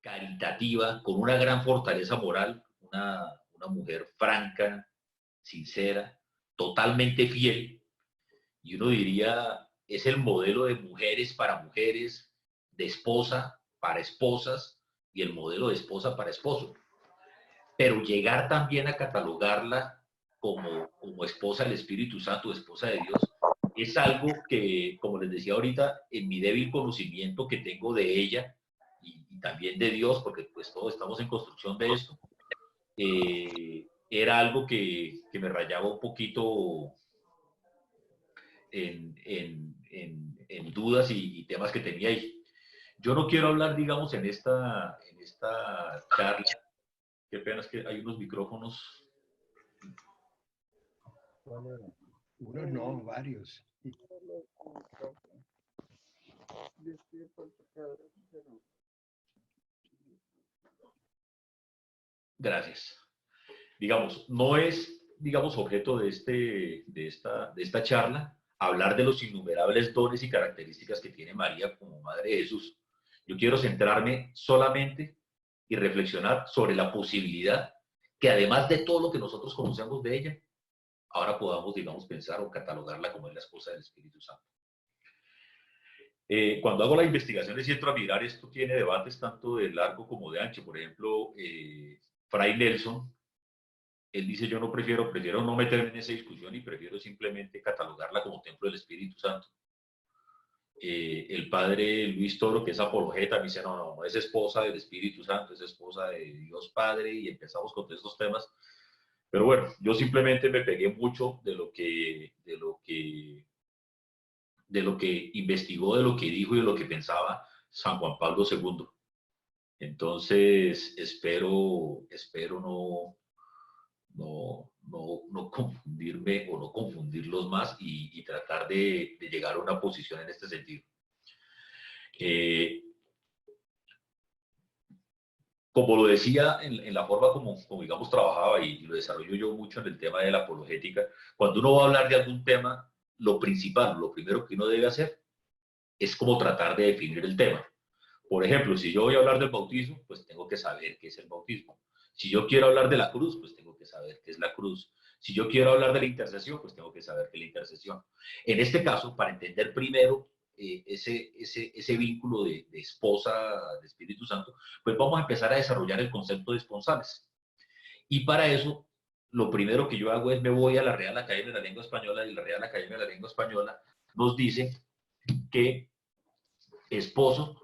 caritativa, con una gran fortaleza moral, una mujer franca, sincera, totalmente fiel, y uno diría, es el modelo de mujeres para mujeres, de esposa para esposas, y el modelo de esposa para esposo. Pero llegar también a catalogarla como esposa del Espíritu Santo, esposa de Dios, es algo que, como les decía ahorita, en mi débil conocimiento que tengo de ella y también de Dios, porque pues todos estamos en construcción de esto, era algo que me rayaba un poquito en dudas y temas que tenía ahí. Yo no quiero hablar, digamos, en esta charla. Qué pena, es que hay unos micrófonos. Uno no, varios. Gracias. Digamos, no es, digamos, objeto de esta charla hablar de los innumerables dones y características que tiene María como Madre de Jesús. Yo quiero centrarme solamente y reflexionar sobre la posibilidad que además de todo lo que nosotros conocemos de ella, ahora podamos, digamos, pensar o catalogarla como la esposa del Espíritu Santo. Cuando hago las investigaciones y entro a mirar, esto tiene debates tanto de largo como de ancho. Por ejemplo, Fray Nelson, él dice, yo no prefiero no meterme en esa discusión y prefiero simplemente catalogarla como templo del Espíritu Santo. El padre Luis Toro, que es apologeta, me dice, no, es esposa del Espíritu Santo, es esposa de Dios Padre, y empezamos con todos estos temas. Pero bueno, yo simplemente me pegué mucho de lo que investigó, de lo que dijo y de lo que pensaba San Juan Pablo II. Entonces, espero no confundirme o no confundirlos más y tratar de llegar a una posición en este sentido. Como lo decía en la forma como digamos, trabajaba y lo desarrollo yo mucho en el tema de la apologética, cuando uno va a hablar de algún tema, lo principal, lo primero que uno debe hacer es como tratar de definir el tema. Por ejemplo, si yo voy a hablar del bautismo, pues tengo que saber qué es el bautismo. Si yo quiero hablar de la cruz, pues tengo que saber qué es la cruz. Si yo quiero hablar de la intercesión, pues tengo que saber qué es la intercesión. En este caso, para entender primero ese vínculo de esposa de Espíritu Santo, pues vamos a empezar a desarrollar el concepto de esponsales. Y para eso, lo primero que yo hago es me voy a la Real Academia de la Lengua Española, y la Real Academia de la Lengua Española nos dice que esposo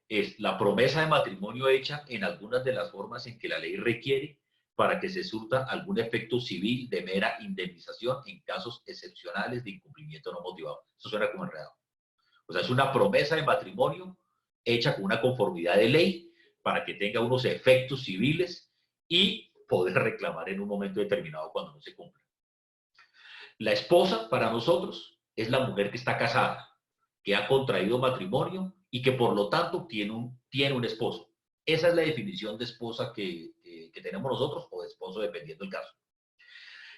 es la promesa de matrimonio hecha en algunas de las formas en que la ley requiere para que se surta algún efecto civil de mera indemnización en casos excepcionales de incumplimiento no motivado. Eso suena como enredado. O sea, es una promesa de matrimonio hecha con una conformidad de ley para que tenga unos efectos civiles y poder reclamar en un momento determinado cuando no se cumpla. La esposa, para nosotros, es la mujer que está casada, que ha contraído matrimonio y que por lo tanto tiene un esposo. Esa es la definición de esposa que tenemos nosotros, o de esposo, dependiendo del caso.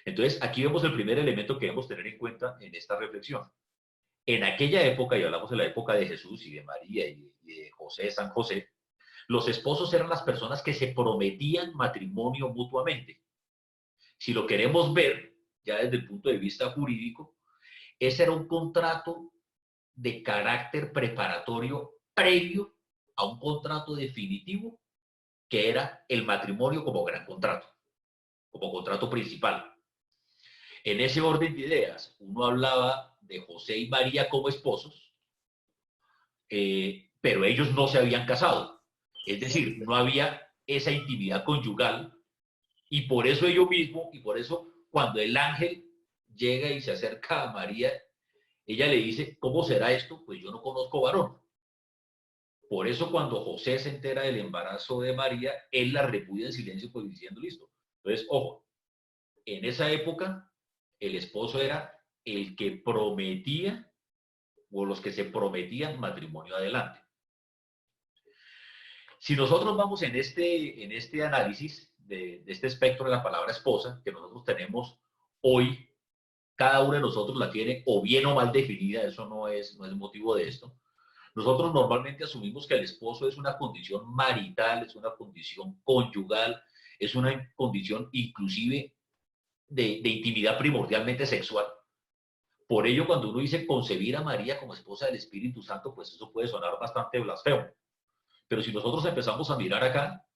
Entonces, aquí vemos el primer elemento que debemos tener en cuenta en esta reflexión. En aquella época, y hablamos de la época de Jesús y de María y de José, San José, los esposos eran las personas que se prometían matrimonio mutuamente. Si lo queremos ver, ya desde el punto de vista jurídico, ese era un contrato de carácter preparatorio previo a un contrato definitivo, que era el matrimonio como gran contrato, como contrato principal. En ese orden de ideas, uno hablaba de José y María como esposos, pero ellos no se habían casado. Es decir, no había esa intimidad conyugal, y por eso ellos mismos, y por eso cuando el ángel llega y se acerca a María, ella le dice, ¿cómo será esto? Pues yo no conozco varón. Por eso cuando José se entera del embarazo de María, él la repudia en silencio, pues diciendo, listo. Entonces, ojo, en esa época el esposo era el que prometía, o los que se prometían matrimonio adelante. Si nosotros vamos en este análisis de este espectro de la palabra esposa, que nosotros tenemos hoy, cada uno de nosotros la tiene o bien o mal definida, eso no es motivo de esto. Nosotros normalmente asumimos que el esposo es una condición marital, es una condición conyugal, es una condición inclusive de intimidad primordialmente sexual. Por ello, cuando uno dice concebir a María como esposa del Espíritu Santo, pues eso puede sonar bastante blasfemo. Pero si nosotros empezamos a mirar acá,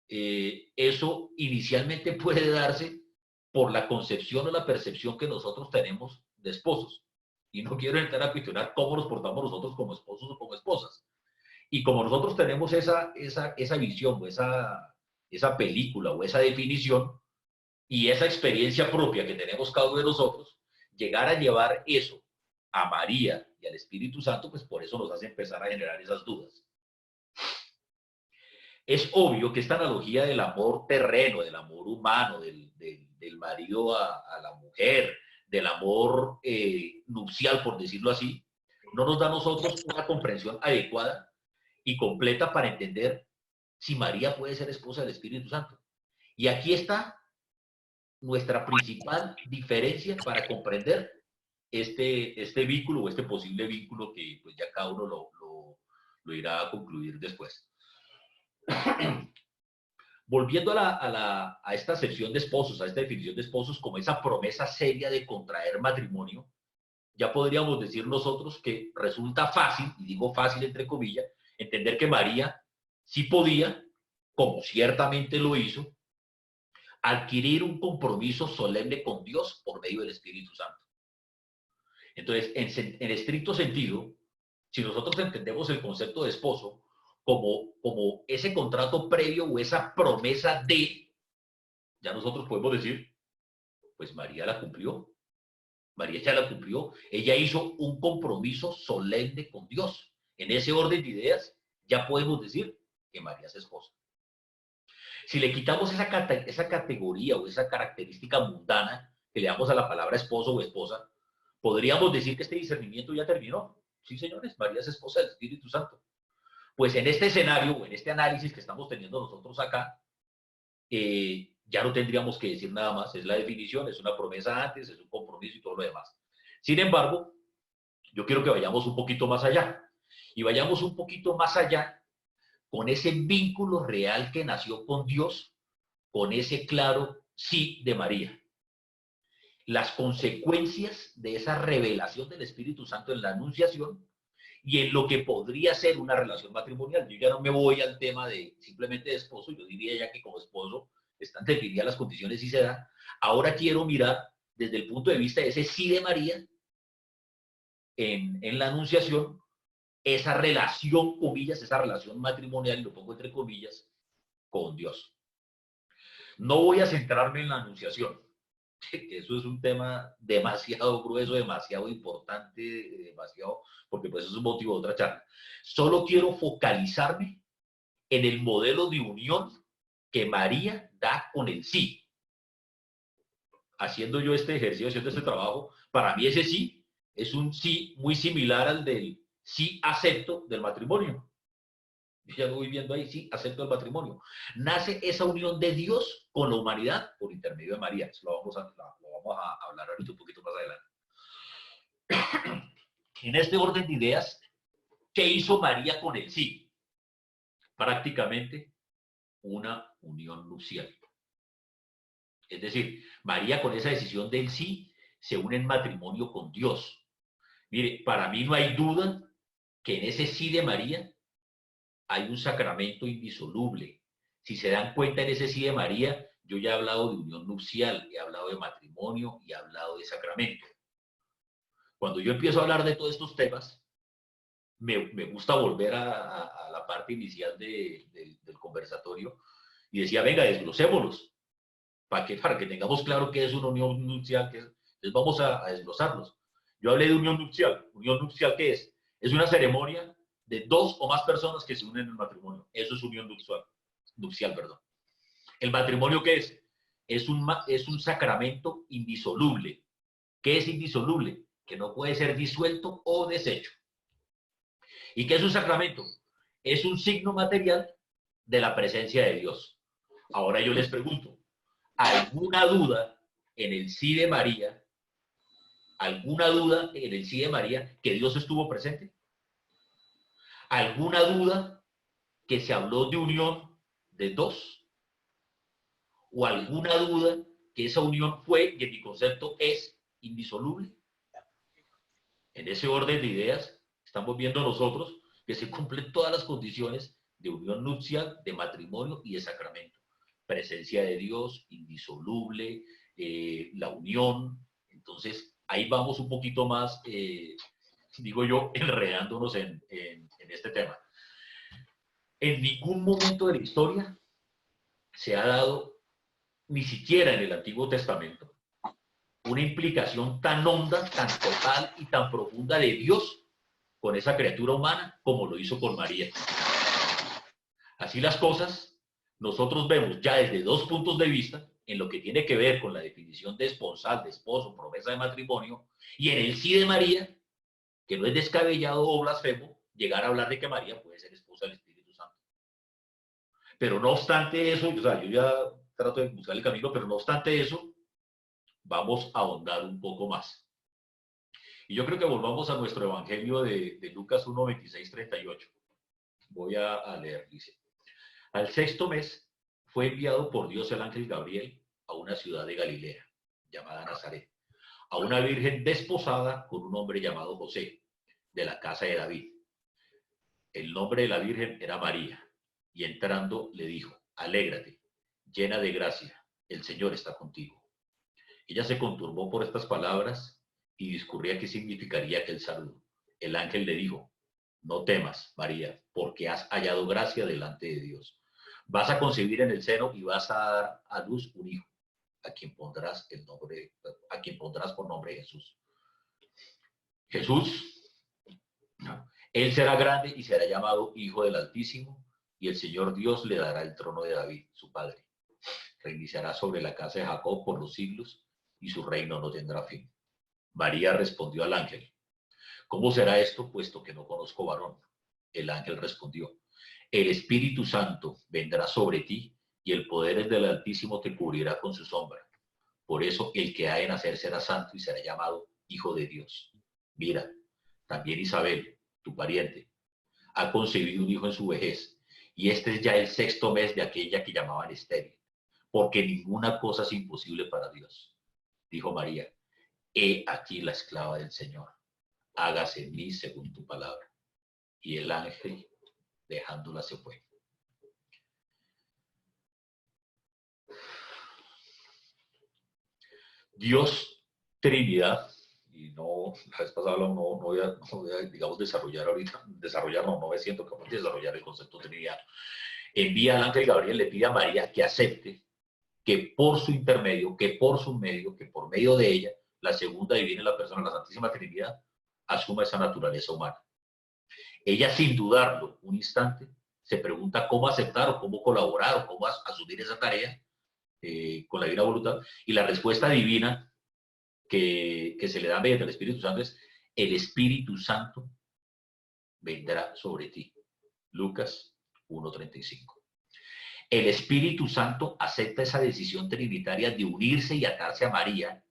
eso inicialmente puede darse por la concepción o la percepción que nosotros tenemos de esposos. Y no quiero entrar a cuestionar cómo nos portamos nosotros como esposos o como esposas. Y como nosotros tenemos esa visión o esa película o esa definición y esa experiencia propia que tenemos cada uno de nosotros, llegar a llevar eso a María y al Espíritu Santo, pues por eso nos hace empezar a generar esas dudas. Es obvio que esta analogía del amor terreno, del amor humano, del marido a la mujer, del amor nupcial, por decirlo así, no nos da a nosotros una comprensión adecuada y completa para entender si María puede ser esposa del Espíritu Santo. Y aquí está nuestra principal diferencia para comprender este vínculo o este posible vínculo que pues ya cada uno lo irá a concluir después. Volviendo a esta sección de esposos, a esta definición de esposos como esa promesa seria de contraer matrimonio, ya podríamos decir nosotros que resulta fácil, y digo fácil entre comillas, entender que María sí podía, como ciertamente lo hizo, adquirir un compromiso solemne con Dios por medio del Espíritu Santo. Entonces, en estricto sentido, si nosotros entendemos el concepto de esposo como ese contrato previo o esa promesa de, ya nosotros podemos decir, pues María la cumplió. María ya la cumplió. Ella hizo un compromiso solemne con Dios. En ese orden de ideas, ya podemos decir que María es esposa. Si le quitamos esa categoría o esa característica mundana que le damos a la palabra esposo o esposa, podríamos decir que este discernimiento ya terminó. Sí, señores, María es esposa del Espíritu Santo. Pues en este escenario o en este análisis que estamos teniendo nosotros acá, ya no tendríamos que decir nada más. Es la definición, es una promesa antes, es un compromiso y todo lo demás. Sin embargo, yo quiero que vayamos un poquito más allá. Y vayamos un poquito más allá con ese vínculo real que nació con Dios, con ese claro sí de María. Las consecuencias de esa revelación del Espíritu Santo en la Anunciación y en lo que podría ser una relación matrimonial. Yo ya no me voy al tema de simplemente de esposo, yo diría ya que como esposo están definidas las condiciones y se da. Ahora quiero mirar desde el punto de vista de ese sí de María en la Anunciación, esa relación, comillas, esa relación matrimonial, y lo pongo entre comillas, con Dios. No voy a centrarme en la Anunciación, que eso es un tema demasiado grueso, demasiado importante, demasiado, porque pues eso es un motivo de otra charla. Solo quiero focalizarme en el modelo de unión que María da con el sí. Haciendo yo este ejercicio, haciendo este trabajo, para mí ese sí es un sí muy similar al del sí acepto del matrimonio. Yo ya lo voy viendo ahí, sí acepto el matrimonio. Nace esa unión de Dios con la humanidad por intermedio de María. Eso lo vamos a hablar ahorita un poquito más adelante. En este orden de ideas, ¿qué hizo María con el sí? Prácticamente una unión nupcial. Es decir, María con esa decisión del sí se une en matrimonio con Dios. Mire, para mí no hay duda que en ese sí de María hay un sacramento indisoluble. Si se dan cuenta en ese sí de María, yo ya he hablado de unión nupcial, he hablado de matrimonio y he hablado de sacramento. Cuando yo empiezo a hablar de todos estos temas, me gusta volver a la parte inicial del conversatorio y decía, venga, desglosémoslos. Para que tengamos claro qué es una unión nupcial, entonces vamos a desglosarlos. Yo hablé de unión nupcial. ¿Unión nupcial qué es? Es una ceremonia de dos o más personas que se unen en el matrimonio. Eso es unión nupcial, perdón. ¿El matrimonio qué es? Es un sacramento indisoluble. ¿Qué es indisoluble? Que no puede ser disuelto o deshecho. ¿Y qué es un sacramento? Es un signo material de la presencia de Dios. Ahora yo les pregunto, ¿alguna duda en el sí de María? ¿Alguna duda en el sí de María que Dios estuvo presente? ¿Alguna duda que se habló de unión de dos? ¿O alguna duda que esa unión fue y en mi concepto es indisoluble? En ese orden de ideas, estamos viendo nosotros que se cumplen todas las condiciones de unión nupcial, de matrimonio y de sacramento. Presencia de Dios, indisoluble, la unión. Entonces, ahí vamos un poquito más, digo yo, enredándonos en este tema. En ningún momento de la historia se ha dado, ni siquiera en el Antiguo Testamento, una implicación tan honda, tan total y tan profunda de Dios con esa criatura humana como lo hizo con María. Así las cosas, nosotros vemos ya desde dos puntos de vista en lo que tiene que ver con la definición de esponsal, de esposo, promesa de matrimonio, y en el sí de María, que no es descabellado o blasfemo llegar a hablar de que María puede ser esposa del Espíritu Santo. Pero no obstante eso, o sea, yo ya trato de buscar el camino, pero no obstante eso, vamos a ahondar un poco más. Y yo creo que volvamos a nuestro evangelio de Lucas 1, 26, 38. Voy a leer, dice. Al sexto mes fue enviado por Dios el ángel Gabriel a una ciudad de Galilea, llamada Nazaret, a una virgen desposada con un hombre llamado José, de la casa de David. El nombre de la virgen era María, y entrando le dijo, alégrate, llena de gracia, el Señor está contigo. Ella se conturbó por estas palabras y discurría qué significaría aquel saludo. El ángel le dijo, no temas, María, porque has hallado gracia delante de Dios. Vas a concebir en el seno y vas a dar a luz un hijo, a quien pondrás por nombre Jesús. Jesús, él será grande y será llamado Hijo del Altísimo, y el Señor Dios le dará el trono de David, su padre. Reiniciará sobre la casa de Jacob por los siglos, y su reino no tendrá fin. María respondió al ángel, ¿cómo será esto, puesto que no conozco varón? El ángel respondió, el Espíritu Santo vendrá sobre ti, y el poder del Altísimo te cubrirá con su sombra. Por eso el que ha de nacer será santo y será llamado Hijo de Dios. Mira, también Isabel, tu pariente, ha concebido un hijo en su vejez, y este es ya el sexto mes de aquella que llamaban estéril, porque ninguna cosa es imposible para Dios. Dijo María, he aquí la esclava del Señor, hágase en mí según tu palabra. Y el ángel, dejándola, se fue. Dios, Trinidad, y no, la vez pasada no voy a, digamos, no me siento capaz de desarrollar el concepto de Trinidad. Envía al ángel Gabriel, le pide a María que acepte que por su intermedio, que por su medio, que por medio de ella, la segunda divina en la persona, la Santísima Trinidad, asuma esa naturaleza humana. Ella, sin dudarlo un instante, se pregunta cómo aceptar o cómo colaborar o cómo asumir esa tarea con la divina voluntad, y la respuesta divina que se le da mediante el Espíritu Santo es, el Espíritu Santo vendrá sobre ti. Lucas 1:35. El Espíritu Santo acepta esa decisión trinitaria de unirse y atarse a María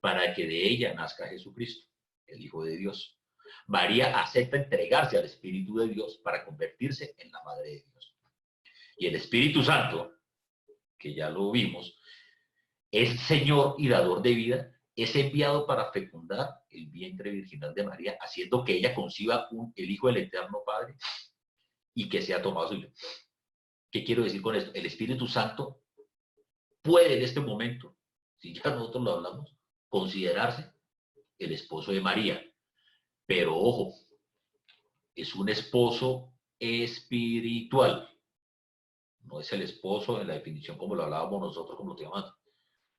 para que de ella nazca Jesucristo, el Hijo de Dios. María acepta entregarse al Espíritu de Dios para convertirse en la Madre de Dios. Y el Espíritu Santo, que ya lo vimos, es Señor y dador de vida, es enviado para fecundar el vientre virginal de María, haciendo que ella conciba el Hijo del Eterno Padre y que sea tomado suyo. ¿Qué quiero decir con esto? El Espíritu Santo puede en este momento, si ya nosotros lo hablamos, considerarse el esposo de María. Pero ojo, es un esposo espiritual. No es el esposo en la definición como lo hablábamos nosotros, como lo llamamos.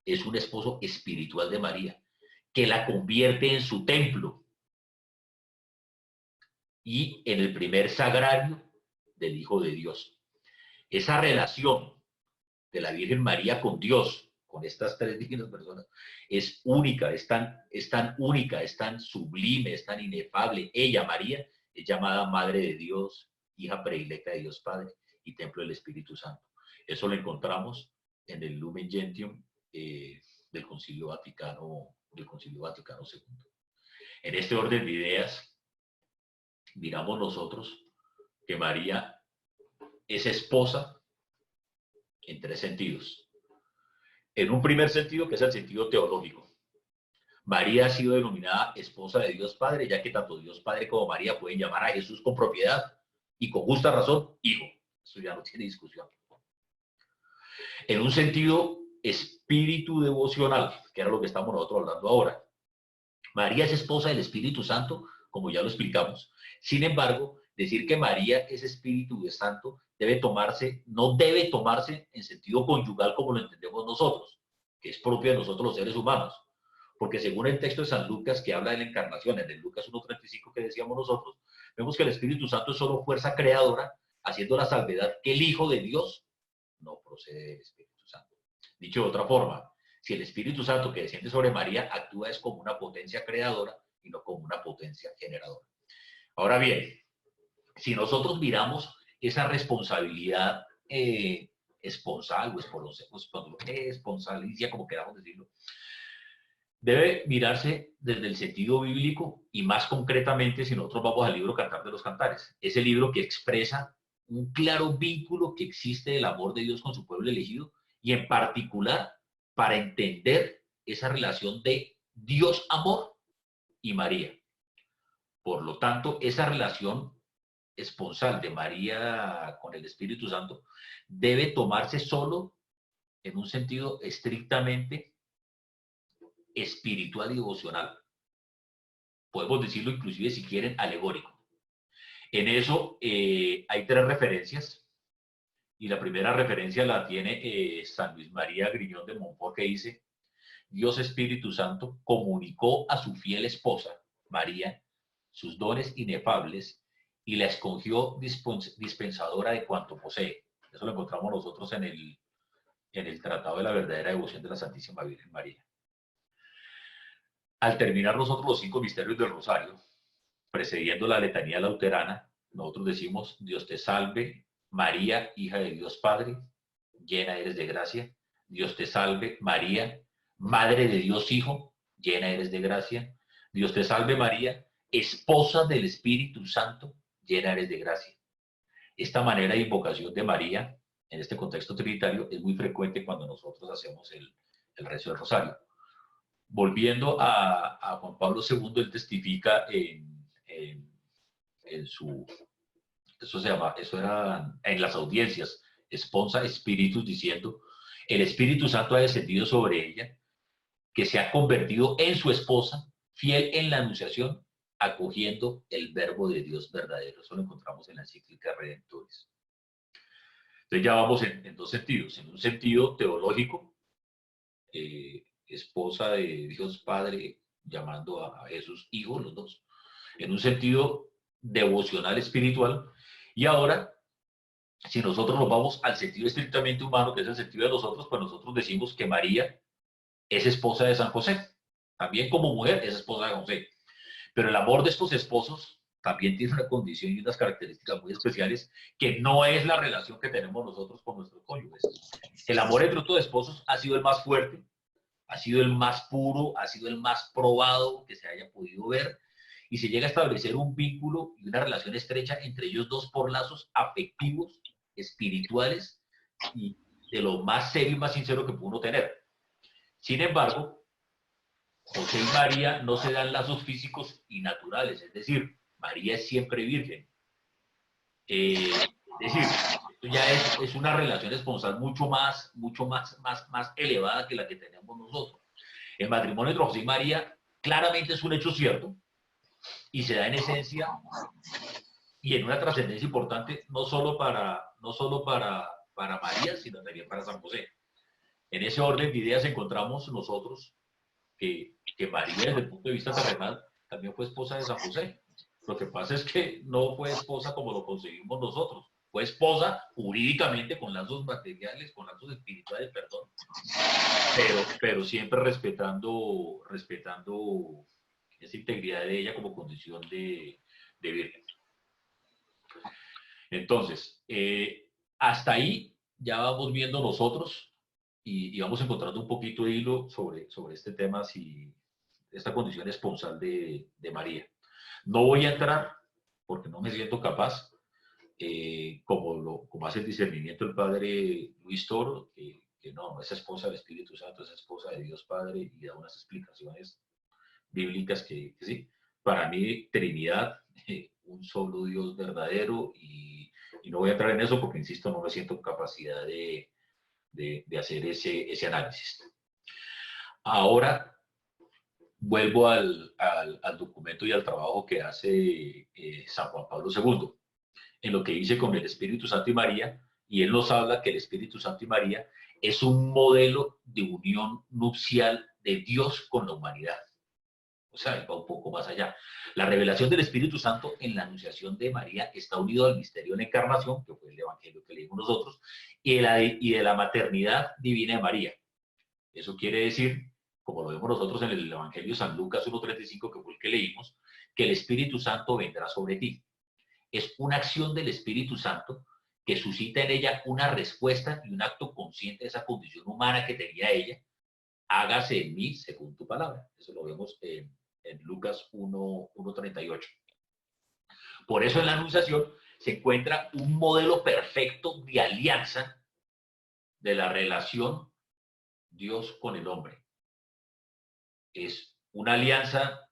Es un esposo espiritual de María, que la convierte en su templo y en el primer sagrario del Hijo de Dios. Esa relación de la Virgen María con Dios, con estas tres divinas personas, es única, es tan única, es tan sublime, es tan inefable. Ella, María, es llamada Madre de Dios, hija predilecta de Dios Padre y templo del Espíritu Santo. Eso lo encontramos en el Lumen Gentium del Concilio Vaticano II. En este orden de ideas, miramos nosotros que María es esposa en 3 sentidos. En un primer sentido, que es el sentido teológico. María ha sido denominada esposa de Dios Padre, ya que tanto Dios Padre como María pueden llamar a Jesús con propiedad y con justa razón, hijo. Eso ya no tiene discusión. En un sentido espíritu devocional, que era lo que estamos nosotros hablando ahora. María es esposa del Espíritu Santo, como ya lo explicamos. Sin embargo, decir que María es Espíritu de Santo no debe tomarse en sentido conyugal como lo entendemos nosotros, que es propio de nosotros los seres humanos. Porque según el texto de San Lucas, que habla de la encarnación, en el Lucas 1:35 que decíamos nosotros, vemos que el Espíritu Santo es solo fuerza creadora, haciendo la salvedad que el Hijo de Dios no procede del Espíritu Santo. Dicho de otra forma, si el Espíritu Santo que desciende sobre María actúa es como una potencia creadora y no como una potencia generadora. Ahora bien, si nosotros miramos esa responsabilidad esponsal o esponsalicia, como queramos decirlo, debe mirarse desde el sentido bíblico y más concretamente si nosotros vamos al libro Cantar de los Cantares. Ese libro que expresa un claro vínculo que existe del amor de Dios con su pueblo elegido y en particular para entender esa relación de Dios amor y María. Por lo tanto, esa relación esponsal de María con el Espíritu Santo debe tomarse solo en un sentido estrictamente espiritual y devocional. Podemos decirlo inclusive si quieren alegórico. En eso hay 3 referencias y la primera referencia la tiene San Luis María Griñón de Montfort, que dice: Dios Espíritu Santo comunicó a su fiel esposa, María, sus dones inefables y la escogió dispensadora de cuanto posee. Eso lo encontramos nosotros en el Tratado de la Verdadera Devoción de la Santísima Virgen María. Al terminar nosotros los 5 misterios del Rosario, precediendo la letanía lauterana, nosotros decimos: Dios te salve, María, hija de Dios Padre, llena eres de gracia. Dios te salve, María, Madre de Dios Hijo, llena eres de gracia. Dios te salve, María, esposa del Espíritu Santo, llena eres de gracia. Esta manera de invocación de María, en este contexto trinitario, es muy frecuente cuando nosotros hacemos el rezo del Rosario. Volviendo a Juan Pablo II, él testifica en su... Eso era en las audiencias, Esponsa Spiritus, diciendo: el Espíritu Santo ha descendido sobre ella, que se ha convertido en su esposa, fiel en la anunciación, acogiendo el verbo de Dios verdadero. Eso lo encontramos en la encíclica Redemptoris. Entonces ya vamos en 2 sentidos. En un sentido teológico, esposa de Dios Padre, llamando a Jesús hijo, los dos. En un sentido devocional espiritual. Y ahora, si nosotros nos vamos al sentido estrictamente humano, que es el sentido de nosotros, pues nosotros decimos que María es esposa de San José. También como mujer es esposa de José. Pero el amor de estos esposos también tiene una condición y unas características muy especiales que no es la relación que tenemos nosotros con nuestros cónyuges. El amor entre estos esposos ha sido el más fuerte, ha sido el más puro, ha sido el más probado que se haya podido ver, y se llega a establecer un vínculo y una relación estrecha entre ellos dos por lazos afectivos, espirituales y de lo más serio y más sincero que pudo uno tener. Sin embargo, José y María no se dan lazos físicos y naturales, es decir, María es siempre virgen. Es decir, esto ya es una relación esponsal mucho más elevada que la que tenemos nosotros. El matrimonio entre José y María claramente es un hecho cierto y se da en esencia y en una trascendencia importante no solo para María, sino también para San José. En ese orden de ideas encontramos nosotros que María, desde el punto de vista terrenal, también fue esposa de San José. Lo que pasa es que no fue esposa como lo conseguimos nosotros. Fue esposa jurídicamente, con lazos materiales, con lazos espirituales, perdón, pero siempre respetando esa integridad de ella como condición de virgen. Entonces, hasta ahí ya vamos viendo nosotros y vamos encontrando un poquito de hilo sobre este tema, si esta condición esponsal de María. No voy a entrar, porque no me siento capaz, como hace el discernimiento el padre Luis Toro, que no es esposa del Espíritu Santo, es esposa de Dios Padre, y da unas explicaciones bíblicas que sí. Para mí, Trinidad, un solo Dios verdadero, y no voy a entrar en eso porque, insisto, no me siento en capacidad de hacer ese análisis. Ahora, vuelvo al documento y al trabajo que hace San Juan Pablo II, en lo que dice con el Espíritu Santo y María, y él nos habla que el Espíritu Santo y María es un modelo de unión nupcial de Dios con la humanidad. O sea, va un poco más allá. La revelación del Espíritu Santo en la anunciación de María está unido al misterio de la encarnación, que fue el evangelio que leímos nosotros, y de la maternidad divina de María. Eso quiere decir, como lo vemos nosotros en el Evangelio de San Lucas 1:35, que fue el que leímos, que el Espíritu Santo vendrá sobre ti. Es una acción del Espíritu Santo que suscita en ella una respuesta y un acto consciente de esa condición humana que tenía ella. Hágase en mí según tu palabra. Eso lo vemos en Lucas 1:38. Por eso en la Anunciación se encuentra un modelo perfecto de alianza de la relación Dios con el hombre. Es una alianza,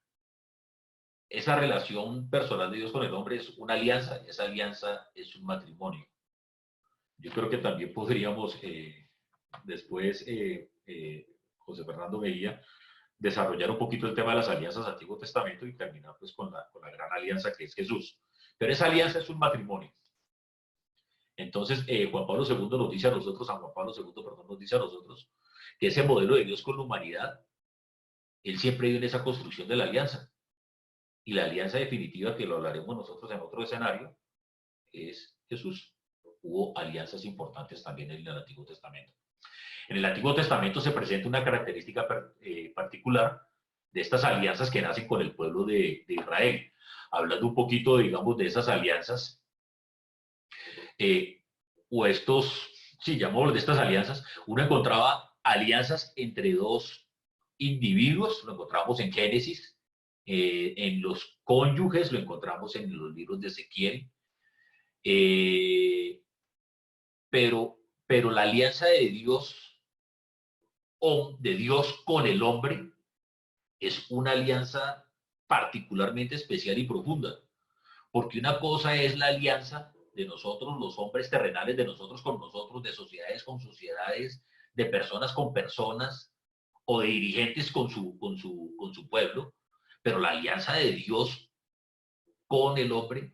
esa relación personal de Dios con el hombre es una alianza, esa alianza es un matrimonio. Yo creo que también podríamos después, José Fernando Mejía, desarrollar un poquito el tema de las alianzas del Antiguo Testamento y terminar pues con la gran alianza que es Jesús. Pero esa alianza es un matrimonio. Entonces, Juan Pablo II nos dice a nosotros, San Juan Pablo II, perdón, nos dice a nosotros que ese modelo de Dios con la humanidad, él siempre vive en esa construcción de la alianza. Y la alianza definitiva, que lo hablaremos nosotros en otro escenario, es Jesús. Hubo alianzas importantes también en el Antiguo Testamento. En el Antiguo Testamento se presenta una característica particular de estas alianzas que nacen con el pueblo de Israel. Hablando un poquito, digamos, de esas alianzas, o estos, sí, llamémoslo de estas alianzas, uno encontraba alianzas entre dos individuos, lo encontramos en Génesis, en los cónyuges, lo encontramos en los libros de Ezequiel, pero la alianza de Dios con el hombre es una alianza particularmente especial y profunda, porque una cosa es la alianza de nosotros, los hombres terrenales, de nosotros con nosotros, de sociedades con sociedades, de personas con personas, o de dirigentes con su pueblo, pero la alianza de Dios con el hombre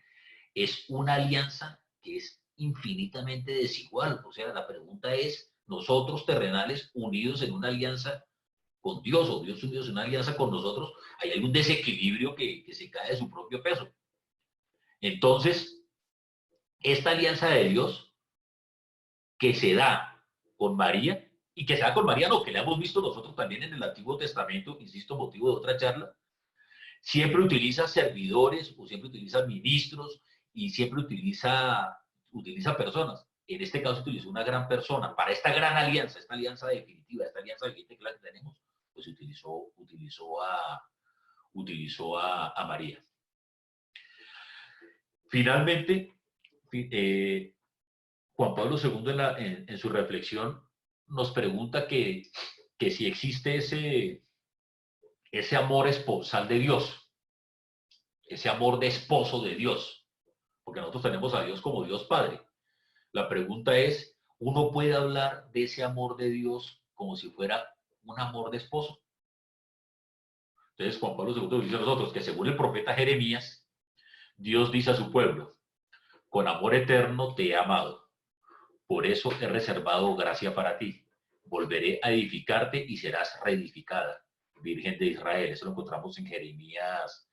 es una alianza que es infinitamente desigual. O sea, la pregunta es, nosotros terrenales unidos en una alianza con Dios, o Dios unidos en una alianza con nosotros, hay algún desequilibrio que se cae de su propio peso. Entonces, esta alianza de Dios que se da con María, y que se da con María, no, que la hemos visto nosotros también en el Antiguo Testamento, insisto, motivo de otra charla, siempre utiliza servidores o siempre utiliza ministros y siempre utiliza personas. En este caso utilizó una gran persona. Para esta gran alianza, esta alianza definitiva, esta alianza vigente que la que tenemos, pues utilizó a María. Finalmente, Juan Pablo II en su reflexión nos pregunta que si existe ese amor esponsal de Dios, ese amor de esposo de Dios, porque nosotros tenemos a Dios como Dios Padre. La pregunta es, ¿uno puede hablar de ese amor de Dios como si fuera un amor de esposo? Entonces Juan Pablo II dice a nosotros que según el profeta Jeremías, Dios dice a su pueblo, con amor eterno te he amado, por eso he reservado gracia para ti. Volveré a edificarte y serás reedificada, Virgen de Israel. Eso lo encontramos en Jeremías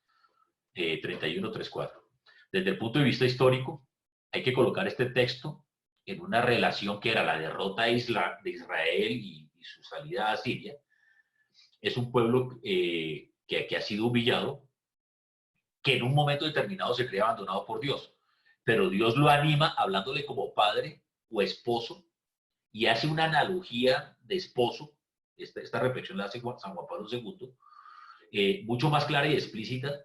31:3-4. Desde el punto de vista histórico, hay que colocar este texto en una relación que era la derrota de Israel y su salida a Siria. Es un pueblo que ha sido humillado, que en un momento determinado se cree abandonado por Dios, pero Dios lo anima hablándole como padre o esposo, y hace una analogía de esposo, esta reflexión la hace San Juan Pablo II, mucho más clara y explícita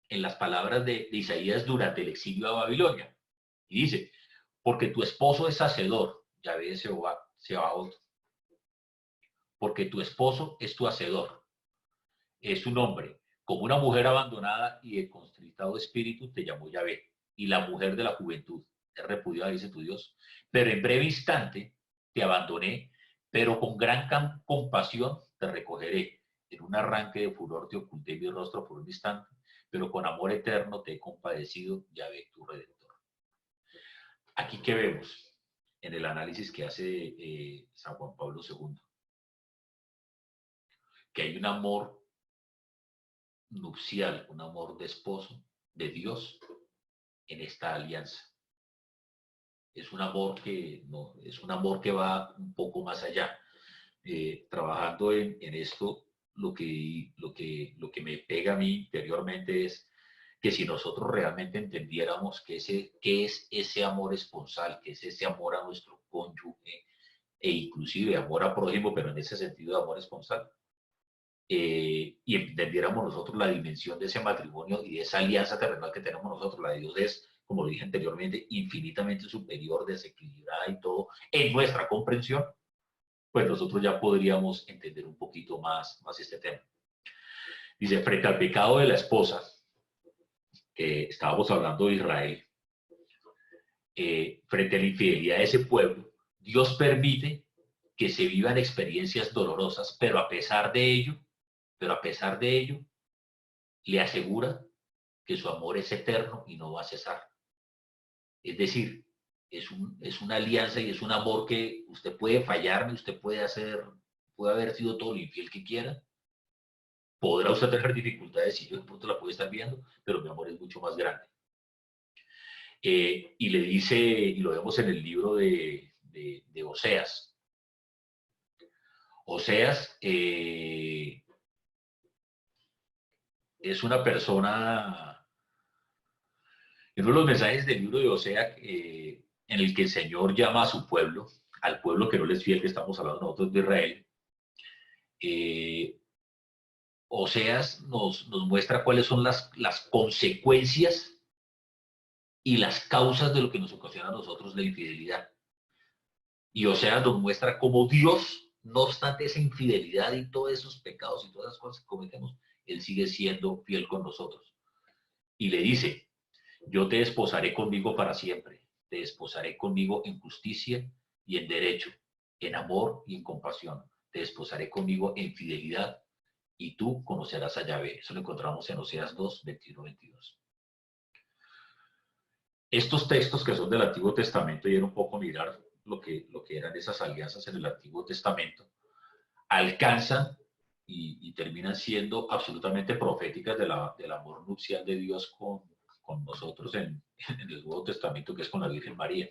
en las palabras de Isaías durante el exilio a Babilonia. Y dice, porque tu esposo es hacedor, Yahvé Sebaot, porque tu esposo es tu hacedor, es un hombre, como una mujer abandonada y de constritado espíritu te llamó Yahvé, y la mujer de la juventud, es repudiada, dice tu Dios, pero en breve instante te abandoné, pero con gran compasión te recogeré, en un arranque de furor te oculté mi rostro por un instante, pero con amor eterno te he compadecido, Yahvé tu Redentor. Aquí que vemos en el análisis que hace San Juan Pablo II, que hay un amor nupcial, un amor de esposo, de Dios, en esta alianza. Es un amor que, no, es un amor que va un poco más allá. Trabajando en esto, lo que me pega a mí interiormente es que si nosotros realmente entendiéramos qué es ese amor esponsal, qué es ese amor a nuestro cónyuge, e inclusive amor a prójimo, pero en ese sentido de amor esponsal, y entendiéramos nosotros la dimensión de ese matrimonio y de esa alianza terrenal que tenemos nosotros, la de Dios es, como lo dije anteriormente, infinitamente superior, desequilibrada y todo, en nuestra comprensión, pues nosotros ya podríamos entender un poquito más este tema. Dice, frente al pecado de la esposa, estábamos hablando de Israel, frente a la infidelidad de ese pueblo, Dios permite que se vivan experiencias dolorosas, pero a pesar de ello, le asegura que su amor es eterno y no va a cesar. Es decir, es una alianza y es un amor que usted puede fallarme, usted puede haber sido todo lo infiel que quiera, podrá usted tener dificultades y yo de pronto la puede estar viendo, pero mi amor es mucho más grande. Y le dice, y lo vemos en el libro de Oseas. Oseas es una persona, en uno de los mensajes del libro de Oseas, en el que el Señor llama a su pueblo, al pueblo que no les fiel, que estamos hablando nosotros de Israel, Oseas nos muestra cuáles son las consecuencias y las causas de lo que nos ocasiona a nosotros la infidelidad. Y Oseas nos muestra cómo Dios, no obstante esa infidelidad y todos esos pecados y todas las cosas que cometemos, Él sigue siendo fiel con nosotros. Y le dice, yo te desposaré conmigo para siempre, te desposaré conmigo en justicia y en derecho, en amor y en compasión, te desposaré conmigo en fidelidad y tú conocerás a Yahvé. Eso lo encontramos en Oseas 2, 21-22. Estos textos que son del Antiguo Testamento, y era un poco mirar lo que eran esas alianzas en el Antiguo Testamento, alcanzan y terminan siendo absolutamente proféticas del amor nupcial de Dios con nosotros en el Nuevo Testamento, que es con la Virgen María.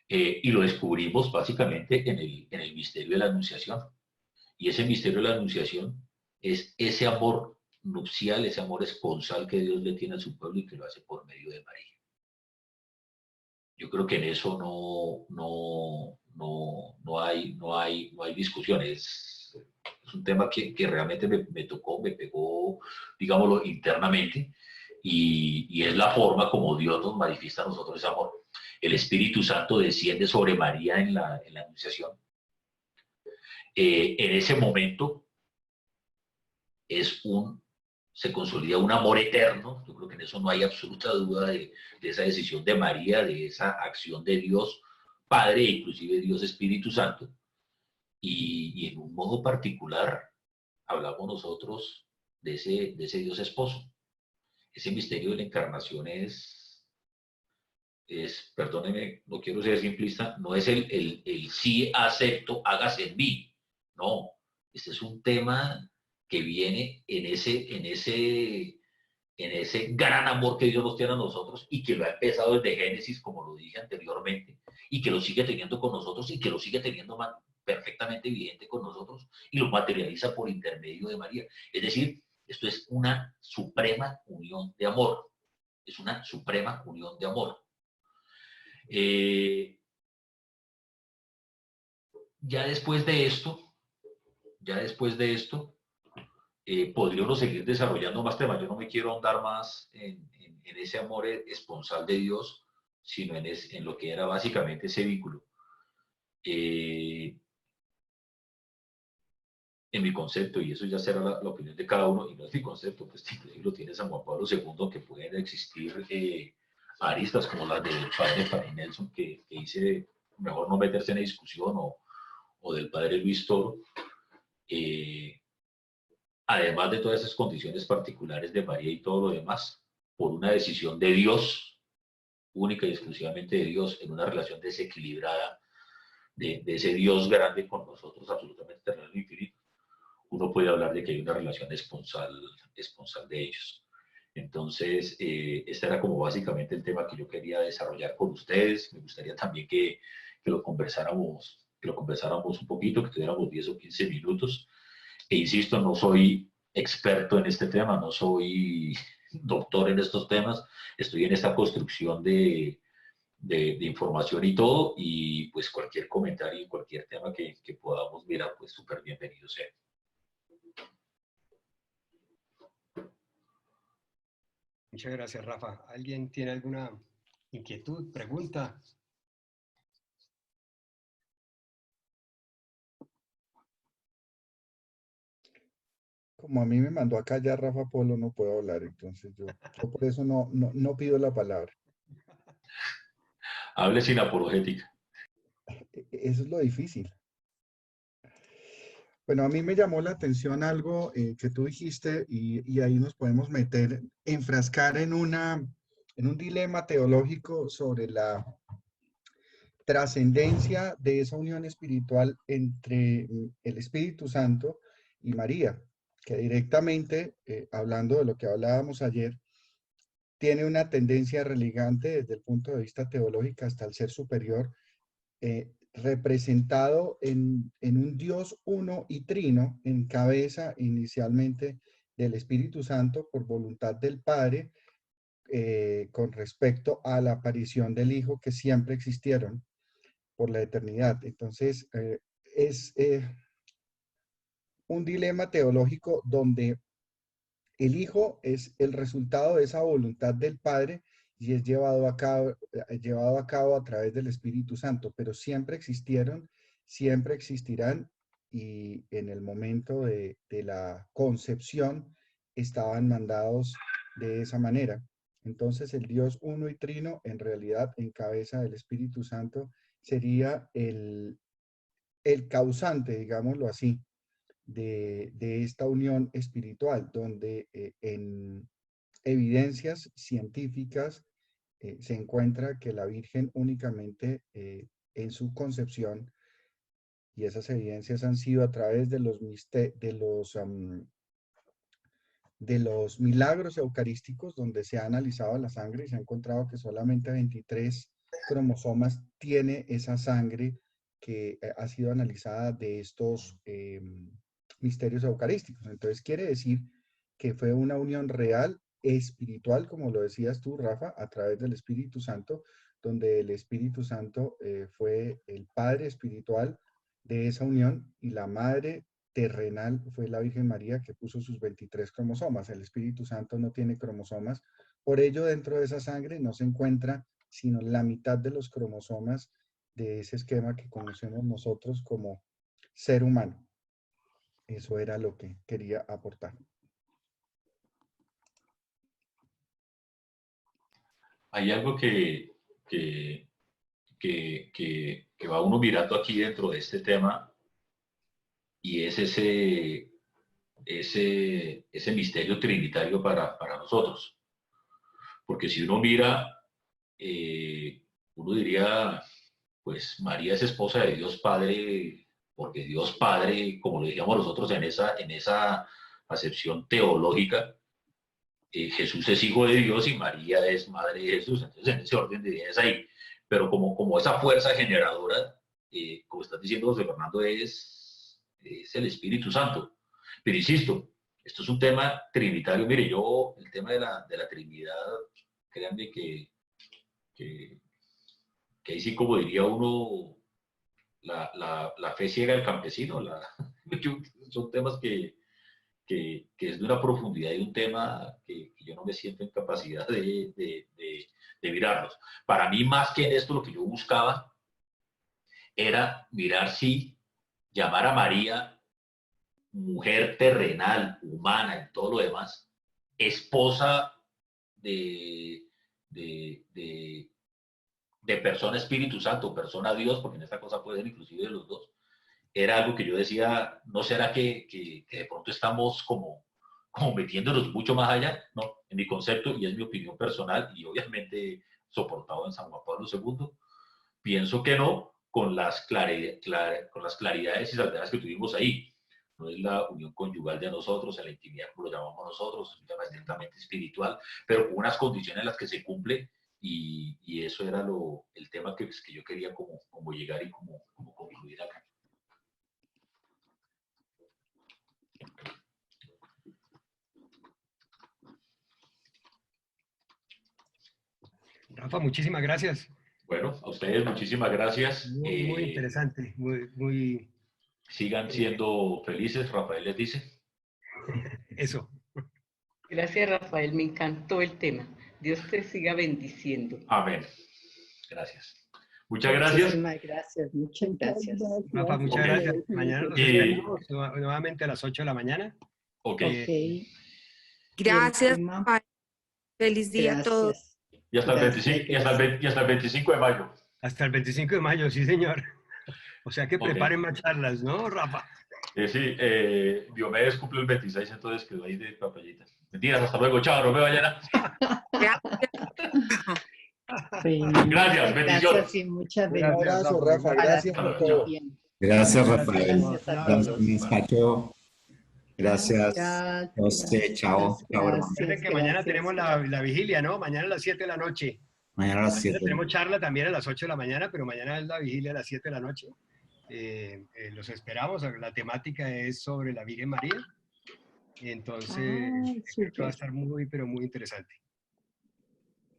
Y lo descubrimos básicamente en el misterio de la Anunciación. Y ese misterio de la Anunciación es ese amor nupcial, ese amor esponsal que Dios le tiene a su pueblo y que lo hace por medio de María. Yo creo que en eso no hay discusión. Es un tema que realmente me tocó, me pegó, digámoslo, internamente, y es la forma como Dios nos manifiesta a nosotros ese amor. El Espíritu Santo desciende sobre María en la Anunciación. En ese momento se consolida un amor eterno. Yo creo que en eso no hay absoluta duda de esa decisión de María, de esa acción de Dios Padre, inclusive Dios Espíritu Santo. Y en un modo particular hablamos nosotros de ese Dios esposo. Ese misterio de la encarnación perdónenme, no quiero ser simplista, no es el sí acepto, hágase en mí. No, este es un tema que viene en ese gran amor que Dios nos tiene a nosotros y que lo ha empezado desde Génesis, como lo dije anteriormente, y que lo sigue teniendo con nosotros y que lo sigue teniendo perfectamente evidente con nosotros y lo materializa por intermedio de María. Es decir, esto es una suprema unión de amor. Es una suprema unión de amor. Ya después de esto, podría uno seguir desarrollando más temas. Yo no me quiero ahondar más en ese amor esponsal de Dios, sino en lo que era básicamente ese vínculo. En mi concepto, y eso ya será la opinión de cada uno, y no es mi concepto, pues inclusive lo tiene San Juan Pablo II, que pueden existir aristas como las del padre Fanny Nelson, que dice mejor no meterse en la discusión, o del padre Luis Toro, además de todas esas condiciones particulares de María y todo lo demás, por una decisión de Dios, única y exclusivamente de Dios, en una relación desequilibrada de ese Dios grande con nosotros, absolutamente terrenal e infinito, uno puede hablar de que hay una relación esponsal de ellos. Entonces, este era como básicamente el tema que yo quería desarrollar con ustedes. Me gustaría también que lo conversáramos un poquito, que tuviéramos 10 o 15 minutos. E insisto, no soy experto en este tema, no soy doctor en estos temas, estoy en esta construcción de información y todo, y pues cualquier comentario, cualquier tema que podamos mirar, pues súper bienvenido sea. Muchas gracias, Rafa. ¿Alguien tiene alguna inquietud, pregunta? Como a mí me mandó acá ya Rafa Polo, no puedo hablar, entonces yo por eso no pido la palabra. Hable sin apologética. Eso es lo difícil. Bueno, a mí me llamó la atención algo que tú dijiste y ahí nos podemos meter, enfrascar en un dilema teológico sobre la trascendencia de esa unión espiritual entre el Espíritu Santo y María, que directamente, hablando de lo que hablábamos ayer, tiene una tendencia relegante desde el punto de vista teológico hasta el ser superior, representado en un Dios uno y trino, en cabeza inicialmente del Espíritu Santo por voluntad del Padre, con respecto a la aparición del Hijo que siempre existieron por la eternidad. Entonces, es un dilema teológico donde el Hijo es el resultado de esa voluntad del Padre y es llevado a cabo a través del Espíritu Santo, pero siempre existieron, siempre existirán y en el momento de la concepción estaban mandados de esa manera. Entonces el Dios uno y trino en realidad en cabeza del Espíritu Santo sería el causante, digámoslo así, de esta unión espiritual, donde en evidencias científicas se encuentra que la Virgen únicamente en su concepción, y esas evidencias han sido a través de los milagros eucarísticos, donde se ha analizado la sangre y se ha encontrado que solamente 23 cromosomas tiene esa sangre que ha sido analizada de estos misterios eucarísticos. Entonces quiere decir que fue una unión real, espiritual, como lo decías tú, Rafa, a través del Espíritu Santo, donde el Espíritu Santo fue el Padre espiritual de esa unión y la Madre terrenal fue la Virgen María que puso sus 23 cromosomas. El Espíritu Santo no tiene cromosomas, por ello dentro de esa sangre no se encuentra sino la mitad de los cromosomas de ese esquema que conocemos nosotros como ser humano. Eso era lo que quería aportar. Hay algo que, que va uno mirando aquí dentro de este tema, y es ese misterio trinitario para nosotros. Porque si uno mira, uno diría, pues María es esposa de Dios Padre, porque Dios Padre, como lo decíamos nosotros en esa acepción teológica, Jesús es hijo de Dios y María es madre de Jesús. Entonces, en ese orden de ideas ahí. Pero como esa fuerza generadora, como estás diciendo, José Fernando, es el Espíritu Santo. Pero insisto, esto es un tema trinitario. Mire, yo, el tema de la Trinidad, créanme que, que ahí sí, como diría uno, la fe ciega del campesino. Son temas que que es de una profundidad y un tema que yo no me siento en capacidad de mirarlos. Para mí, más que en esto, lo que yo buscaba era mirar si llamar a María mujer terrenal, humana y todo lo demás, esposa de, de, de, de persona Espíritu Santo, persona Dios, porque en esta cosa puede ser inclusive de los dos, era algo que yo decía, ¿no será que de pronto estamos como metiéndonos mucho más allá? No, en mi concepto, y es mi opinión personal, y obviamente soportado en San Juan Pablo II, pienso que no, con las claridades y salvedades que tuvimos ahí. No es la unión conyugal de nosotros, en la intimidad como lo llamamos nosotros, es un tema estrictamente espiritual, pero con unas condiciones en las que se cumple, y eso era el tema que yo quería como llegar y como concluir acá. Rafa, muchísimas gracias. Bueno, a ustedes muchísimas gracias. Muy interesante, muy... Sigan siendo felices, Rafael les dice. Eso. Gracias, Rafael, me encantó el tema. Dios te siga bendiciendo. Amén. Gracias. Muchas gracias. Muchísimas gracias, muchas gracias. Rafa, muchas gracias. Mañana nos esperamos nuevamente a las 8 de la mañana. Ok. Gracias, tema. Rafael. Feliz día a todos. Gracias. Y hasta, y hasta el 25 de mayo. Hasta el 25 de mayo, sí, señor. O sea que preparen más charlas, ¿no, Rafa? Sí, Diomedes cumple el 26, entonces quedó ahí de papellitas. Mentiras, hasta luego, chao, no me vayan a... Gracias, bendiciones. Gracias y muchas Un abrazo, Rafa, gracias por todo. Gracias, Rafael. Gracias a Gracias, Pacho. Gracias, Gracias, José. Chao. Chao, hermano. Recuerden que mañana tenemos la vigilia, ¿no? Mañana a las 7 de la noche. Mañana a las 7. Tenemos charla también a las 8 de la mañana, pero mañana es la vigilia a las 7 de la noche. Los esperamos. La temática es sobre la Virgen María. Entonces, va a estar muy, pero muy interesante.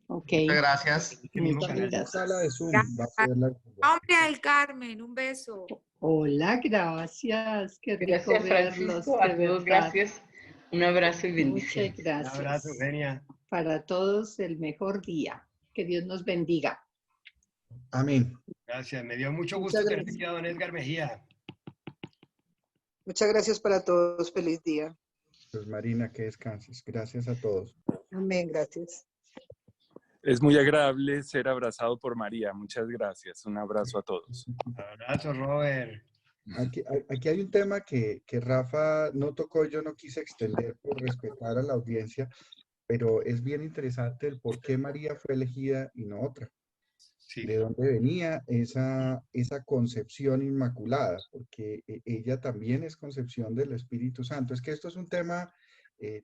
Ok. Muchas gracias. Muchas gracias. Sala de Zoom, va a ser la... Hombre, al Carmen, un beso. Hola, gracias. Qué rico Gracias, verlos. Francisco. A de todos, verdad. gracias. Un abrazo y Muchas bendiciones. Un gracias. abrazo, Eugenia. Para todos el mejor día. Que Dios nos bendiga. Amén. Gracias. Me dio mucho Muchas gusto tener gracias. aquí a don Edgar Mejía. Muchas gracias para todos. Feliz día. Pues Marina, que descanses. Gracias a todos. Amén. Gracias. Es muy agradable ser abrazado por María. Muchas gracias. Un abrazo a todos. Abrazo, Robert. Aquí hay un tema que Rafa no tocó, yo no quise extender por respetar a la audiencia, pero es bien interesante el por qué María fue elegida y no otra. Sí. De dónde venía esa concepción inmaculada, porque ella también es concepción del Espíritu Santo. Es que esto es un tema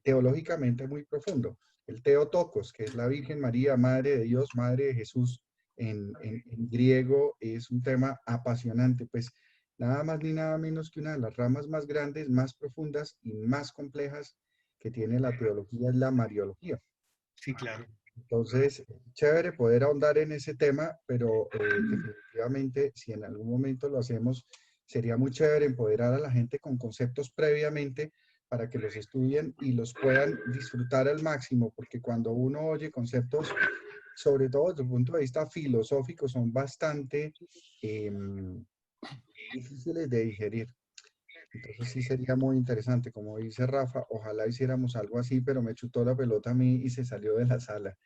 teológicamente muy profundo. El Theotokos, que es la Virgen María, Madre de Dios, Madre de Jesús, en griego, es un tema apasionante, pues nada más ni nada menos que una de las ramas más grandes, más profundas y más complejas que tiene la teología es la Mariología. Sí, claro. Entonces, chévere poder ahondar en ese tema, pero definitivamente, si en algún momento lo hacemos, sería muy chévere empoderar a la gente con conceptos previamente para que los estudien y los puedan disfrutar al máximo, porque cuando uno oye conceptos, sobre todo desde el punto de vista filosófico, son bastante difíciles de digerir. Entonces sí sería muy interesante, como dice Rafa, ojalá hiciéramos algo así, pero me chutó la pelota a mí y se salió de la sala.